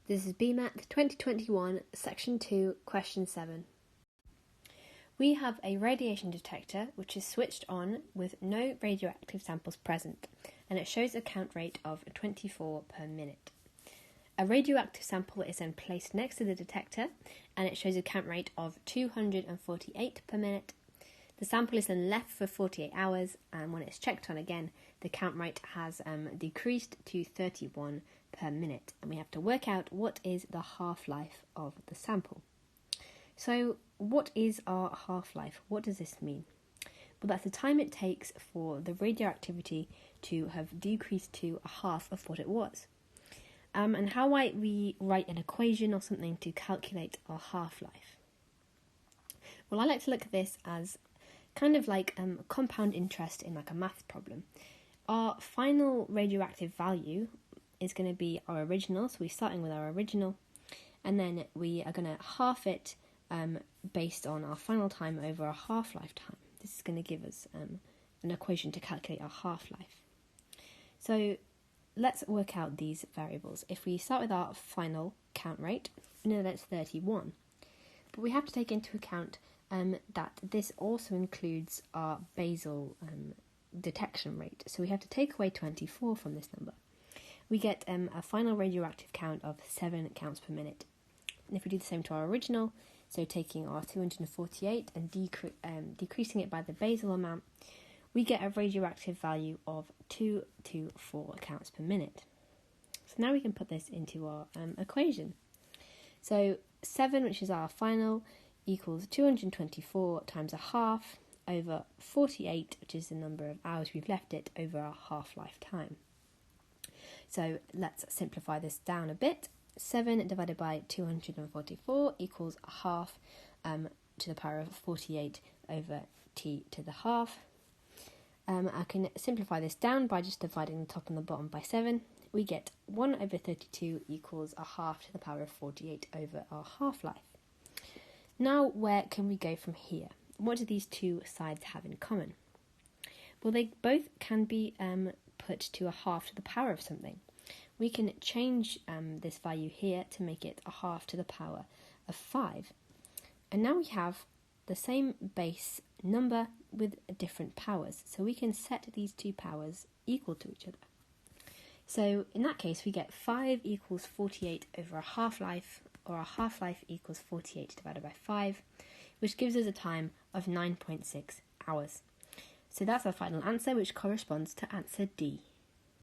This is BMAT 2021, Section 2, Question 7. We have a radiation detector which is switched on with no radioactive samples present, and it shows a count rate of 24 per minute. A radioactive sample is then placed next to the detector, and it shows a count rate of 248 per minute. The sample is then left for 48 hours, and when it's checked on again, the count rate has decreased to 31 per minute, and we have to work out what is the half-life of the sample. So what is our half-life? What does this mean? Well, that's the time it takes for the radioactivity to have decreased to a half of what it was. And how might we write an equation or something to calculate our half-life? Well, I like to look at this as kind of like compound interest in like a math problem. Our final radioactive value is going to be our original, so we're starting with our original, and then we are going to half it based on our final time over a half-life time. This is going to give us an equation to calculate our half-life. So let's work out these variables. If we start with our final count rate, we know that's 31, but we have to take into account that this also includes our basal detection rate. So we have to take away 24 from this number. We get a final radioactive count of 7 counts per minute. And if we do the same to our original, so taking our 248 and decreasing it by the basal amount, we get a radioactive value of 2 to 4 counts per minute. So now we can put this into our equation. So 7, which is our final, equals 224 times a half over 48, which is the number of hours we've left it over our half-life time. So let's simplify this down a bit. 7 divided by 244 equals a half to the power of 48 over t to the half. I can simplify this down by just dividing the top and the bottom by 7. We get 1 over 32 equals a half to the power of 48 over our half-life. Now, where can we go from here? What do these two sides have in common? Well, they both can be put to a half to the power of something. We can change this value here to make it a half to the power of 5. And now we have the same base number with different powers. So we can set these two powers equal to each other. So in that case, we get 5 equals 48 over a half-life, or a half-life equals 48 divided by 5, which gives us a time of 9.6 hours. So that's our final answer, which corresponds to answer D.